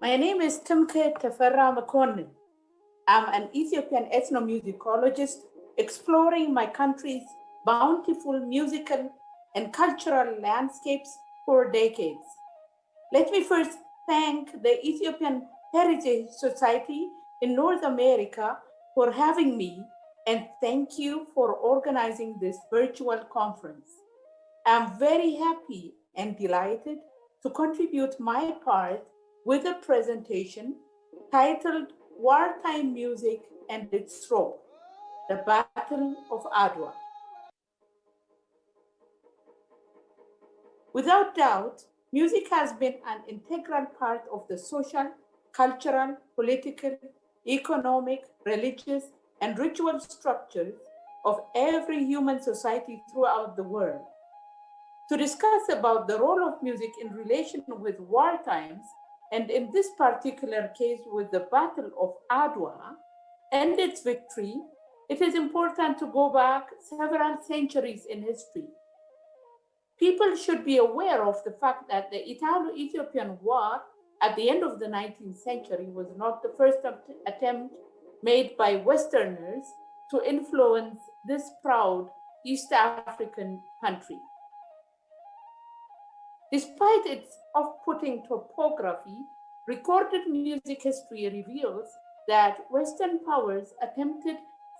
My name is Timkehit Teferra. I'm an Ethiopian ethnomusicologist exploring my country's bountiful musical and cultural landscapes for decades. Let me first thank the Ethiopian Heritage Society in North America for having me, and thank you for organizing this virtual conference. I'm very happy and delighted to contribute my part with a presentation titled Wartime Music and Its Role, the Battle of Adwa. Without doubt, music has been an integral part of the social, cultural, political, economic, religious, and ritual structures of every human society throughout the world. To discuss about the role of music in relation with war times, and in this particular case with the Battle of Adwa and its victory, it is important to go back several centuries in history. People should be aware of the fact that the Italo-Ethiopian War at the end of the 19th century was not the first attempt made by Westerners to influence this proud East African country. Despite its off-putting topography, recorded music history reveals that Western powers attempted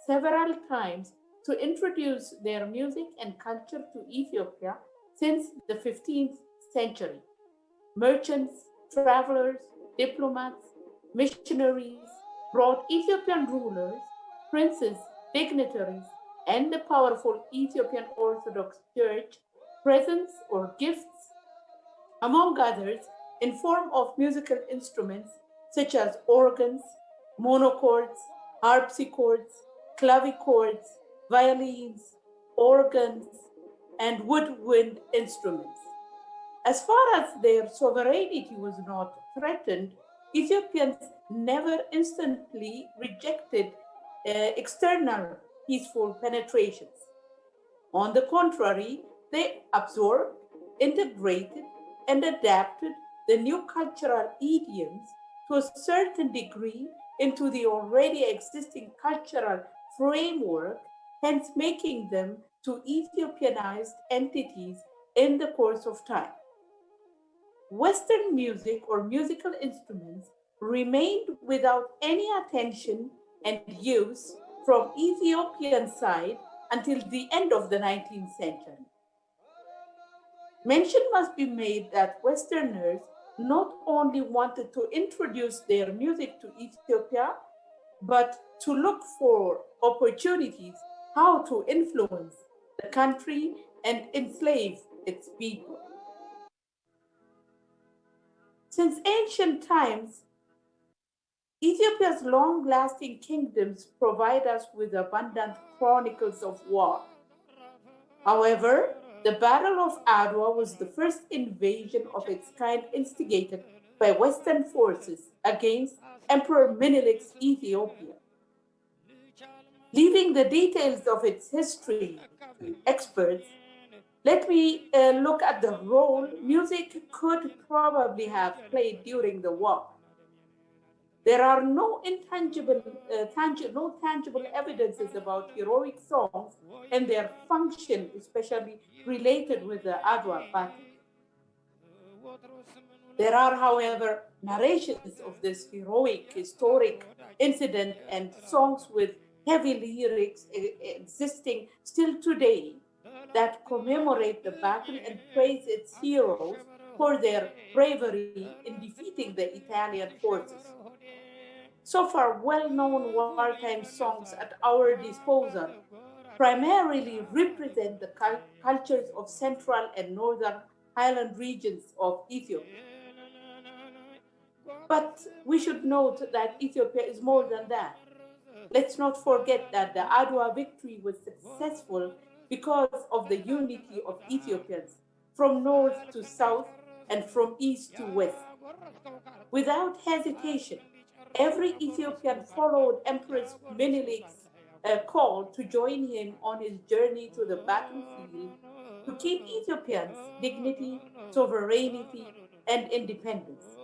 several times to introduce their music and culture to Ethiopia since the 15th century. Merchants, travelers, diplomats, missionaries brought Ethiopian rulers, princes, dignitaries, and the powerful Ethiopian Orthodox Church presents or gifts, among others, in form of musical instruments such as organs, monochords, harpsichords, clavichords, violins, organs, and woodwind instruments. As far as their sovereignty was not threatened, Ethiopians never instantly rejected external peaceful penetrations. On the contrary, they absorbed, integrated, and adapted the new cultural idioms to a certain degree into the already existing cultural framework, hence making them to Ethiopianized entities in the course of time. Western music or musical instruments remained without any attention and use from Ethiopian side until the end of the 19th century. Mention must be made that Westerners not only wanted to introduce their music to Ethiopia, but to look for opportunities how to influence the country and enslave its people. Since ancient times, Ethiopia's long-lasting kingdoms provide us with abundant chronicles of war. However, the Battle of Adwa was the first invasion of its kind instigated by Western forces against Emperor Menelek's Ethiopia. Leaving the details of its history to experts, let me look at the role music could probably have played during the war. There are no tangible evidences about heroic songs and their function, especially related with the Adwa battle. There are, however, narrations of this heroic, historic incident and songs with heavy lyrics existing still today that commemorate the battle and praise its heroes for their bravery in defeating the Italian forces. So far, well-known wartime songs at our disposal primarily represent the cultures of central and northern highland regions of Ethiopia. But we should note that Ethiopia is more than that. Let's not forget that the Adwa victory was successful because of the unity of Ethiopians from north to south and from east to west. Without hesitation, every Ethiopian followed Empress Menelek's call to join him on his journey to the battlefield to keep Ethiopians' dignity, sovereignty, and independence.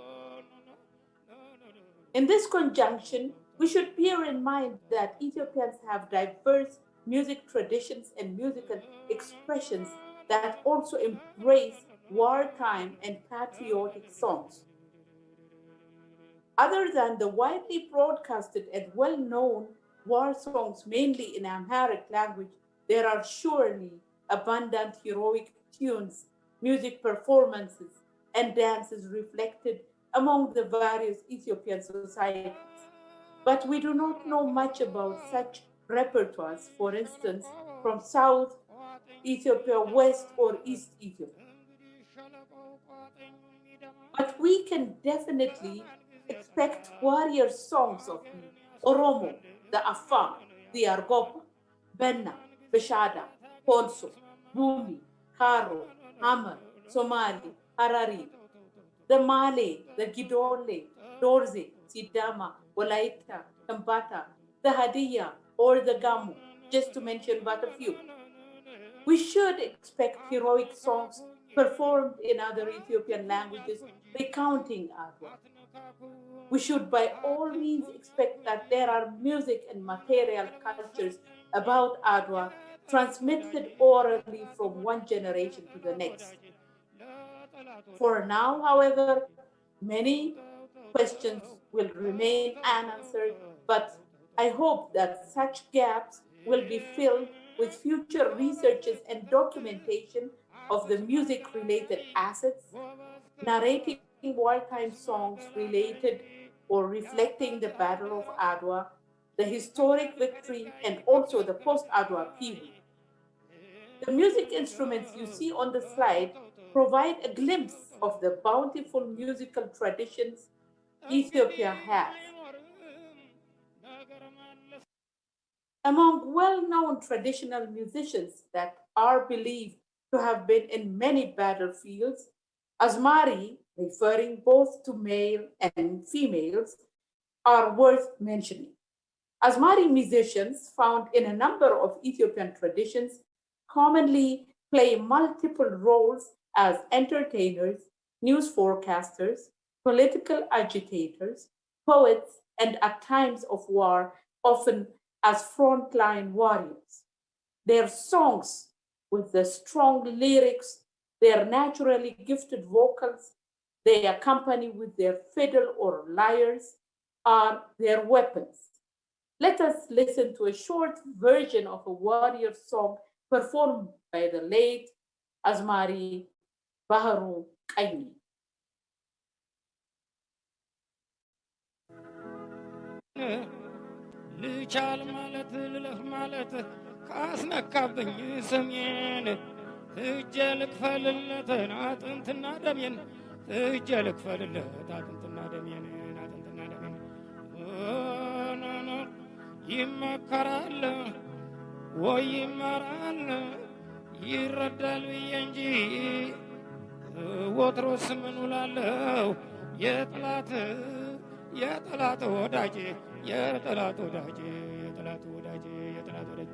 In this conjunction, we should bear in mind that Ethiopians have diverse music traditions and musical expressions that also embrace wartime and patriotic songs. Other than the widely broadcasted and well-known war songs, mainly in Amharic language, there are surely abundant heroic tunes, music performances, and dances reflected among the various Ethiopian societies. But we do not know much about such repertoires, for instance, from South Ethiopia, West or East Ethiopia. But we can definitely expect warrior songs of the Oromo, the Afar, the Argopa, Benna, Beshada, Ponso, Bumi, Karo, Hamar, Somali, Harari, the Male, the Gidole, Dorze, Sidama, Walaita, Kambata, the Hadiya, or the Gamu, just to mention but a few. We should expect heroic songs performed in other Ethiopian languages recounting Adwa. We should by all means expect that there are music and material cultures about Adwa transmitted orally from one generation to the next. For now, however, many questions will remain unanswered, but I hope that such gaps will be filled with future researches and documentation of the music-related assets, narrating wartime songs related or reflecting the Battle of Adwa, the historic victory, and also the post-Adwa period. The music instruments you see on the slide provide a glimpse of the bountiful musical traditions Ethiopia has. Among well-known traditional musicians that are believed to have been in many battlefields, Asmari, referring both to male and females, are worth mentioning. Asmari musicians, found in a number of Ethiopian traditions, commonly play multiple roles as entertainers, news forecasters, political agitators, poets, and at times of war, often as frontline warriors. Their songs, with the strong lyrics, their naturally gifted vocals, they accompany with their fiddle or lyres, are their weapons. Let us listen to a short version of a warrior song performed by the late Asmari Baharu Kaini. ልቻል ማለት ልለፍ ማለት ካስነካብኝ ስሜን እጄ ልክፈልለትን አጥንትና ደሜን እጄ ልክፈልለት አጥንትና ደሜን አጥንትና ደሜን ይመከራል ወይ ይመራል ይረዳል ብዬ እንጂ ወትሮስ ምን ውላለሁ የጠላት ወዳጄ የጠላት ወዳጄ የጠላት ወዳጄ የጠላት ወዳጄ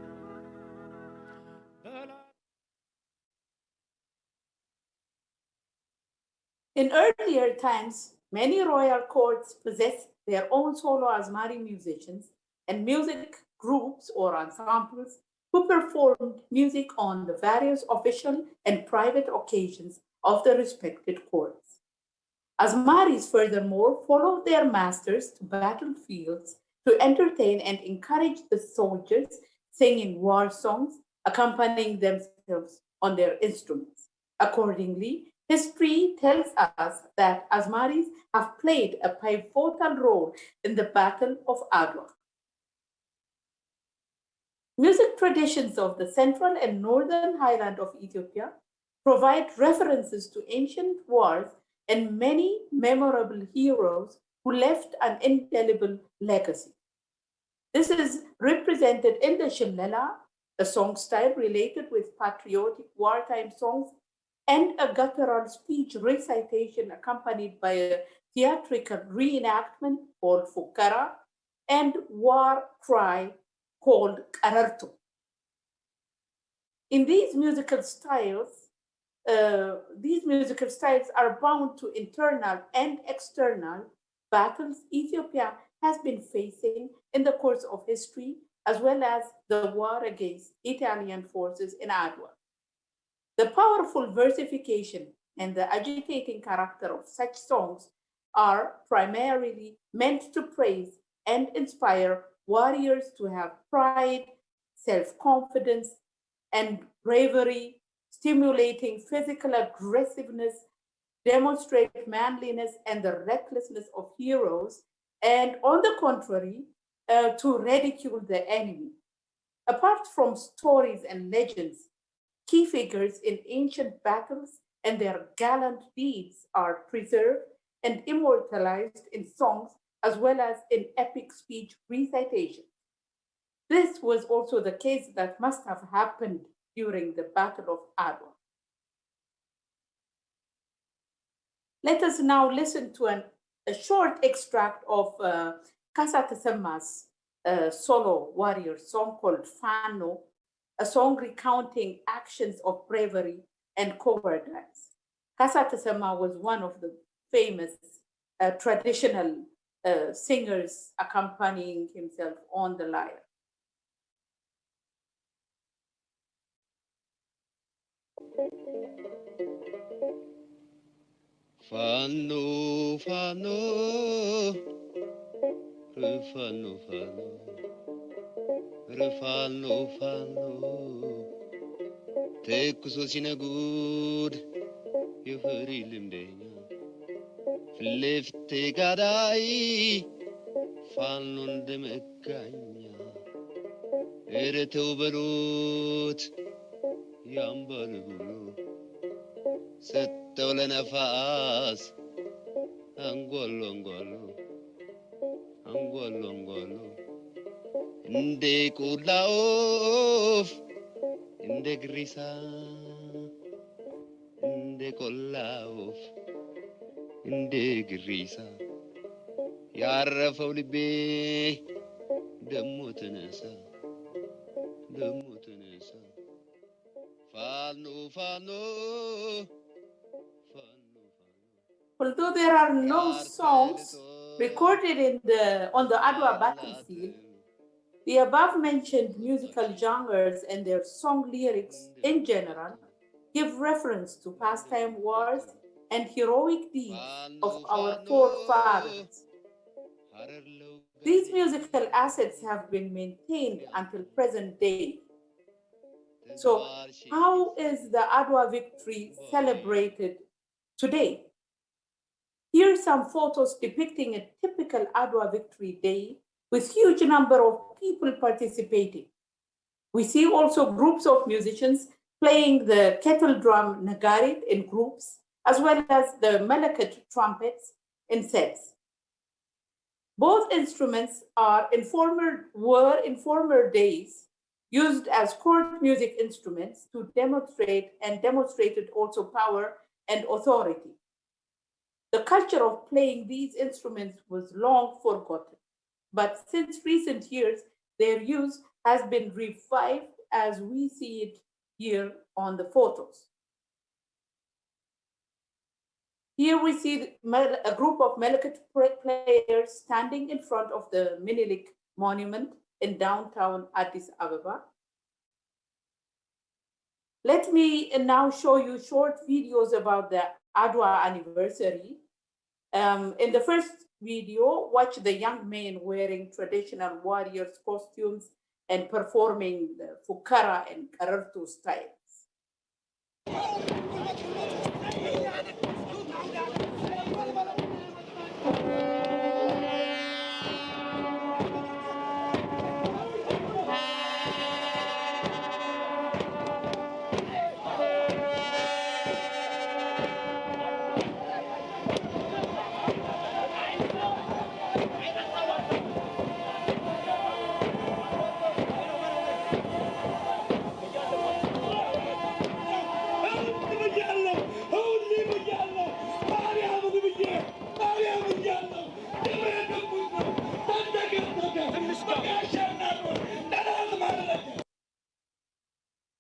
In earlier times, many royal courts possessed their own solo Asmari musicians and music groups or ensembles who performed music on the various official and private occasions of the respected courts. Asmaris, furthermore, followed their masters to battlefields to entertain and encourage the soldiers, singing war songs, accompanying themselves on their instruments. Accordingly, history tells us that Asmaris have played a pivotal role in the Battle of Adwa. Music traditions of the central and northern highland of Ethiopia provide references to ancient wars and many memorable heroes who left an indelible legacy. This is represented in the Shimlela, a song style related with patriotic wartime songs, and a guttural speech recitation accompanied by a theatrical reenactment called Fukara and war cry called Qerartona. In these musical styles are bound to internal and external battles Ethiopia has been facing in the course of history, as well as the war against Italian forces in Adwa. The powerful versification and the agitating character of such songs are primarily meant to praise and inspire warriors to have pride, self-confidence, and bravery, stimulating physical aggressiveness, demonstrate manliness and the recklessness of heroes, and on the contrary, to ridicule the enemy. Apart from stories and legends, key figures in ancient battles and their gallant deeds are preserved and immortalized in songs as well as in epic speech recitations. This was also the case that must have happened during the Battle of Adwa. Let us now listen to a short extract of Kasa Tesema's solo warrior song called Fano, a song recounting actions of bravery and cowardice. Kasa Tesema was one of the famous traditional singers accompanying himself on the lyre. Fano, fano, refano, fano, refano, fano. ተኩሶ ሲነጉድ የፈሪ ልምደኛ ፍልፍቴ ጋዳይ ፋኖ እንደመጋኛ እረተው በሉት ያምባል ብሎ ሰጠው ለነፋስ አንጓሎ አንጓሎ አንጓሎ አንጓሎ እንደ ቆላ ወፍ እንደ ግሪሳ እንደ ቆላ ወፍ እንደ ግሪሳ ያረፈው ልቤ ደሞ ተነሳ ደሞ ተነሳ ፋኖ ፋኖ Although there are no songs recorded on the Adwa battlefield, the above-mentioned musical genres and their song lyrics in general give reference to pastime wars and heroic deeds of our forefathers. These musical assets have been maintained until present day. So, how is the Adwa victory celebrated today? Here are some photos depicting a typical Adwa victory day with huge number of people participating. We see also groups of musicians playing the kettle drum nagarit in groups, as well as the malakat trumpets in sets. Both instruments were in former days used as court music instruments to demonstrate and demonstrated also power and authority. The culture of playing these instruments was long forgotten, but since recent years, their use has been revived as we see it here on the photos. Here we see a group of Malakat players standing in front of the Minilik monument in downtown Addis Ababa. Let me now show you short videos about the Adwa anniversary. In the first video, watch the young men wearing traditional warriors' costumes and performing the fukara and qerarto styles.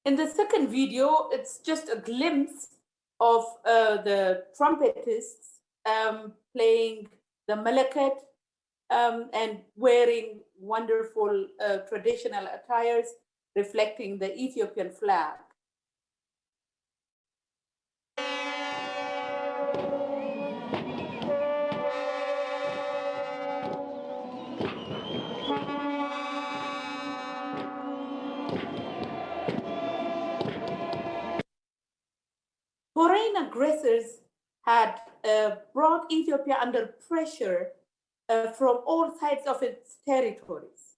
In the second video, it's just a glimpse of the trumpetists playing the malakat, and wearing wonderful traditional attires reflecting the Ethiopian flag. Foreign aggressors had brought Ethiopia under pressure from all sides of its territories.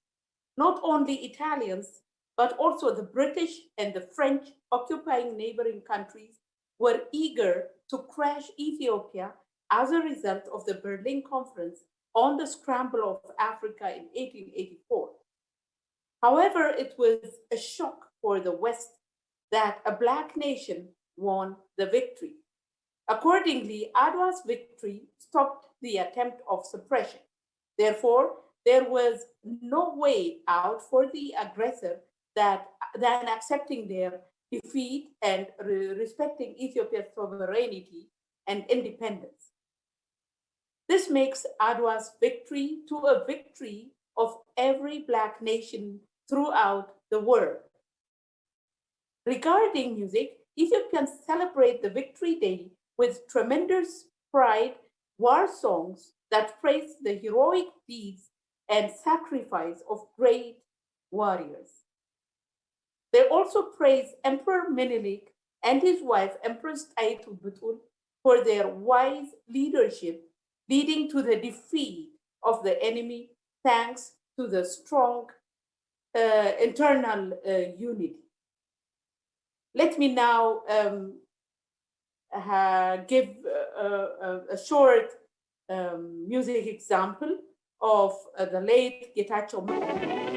Not only Italians, but also the British and the French occupying neighboring countries were eager to crash Ethiopia as a result of the Berlin Conference on the Scramble of Africa in 1884. However, it was a shock for the West that a Black nation won the victory. Accordingly, Adwa's victory stopped the attempt of suppression. Therefore, there was no way out for the aggressor than accepting their defeat and respecting Ethiopia's sovereignty and independence. This makes Adwa's victory to a victory of every Black nation throughout the world. Regarding music, Ethiopians celebrate the Victory Day with tremendous pride, war songs that praise the heroic deeds and sacrifice of great warriors. They also praise Emperor Menelik and his wife, Empress Taitu Butul, for their wise leadership, leading to the defeat of the enemy thanks to the strong internal unity. Let me now give a short music example of the late Getachio.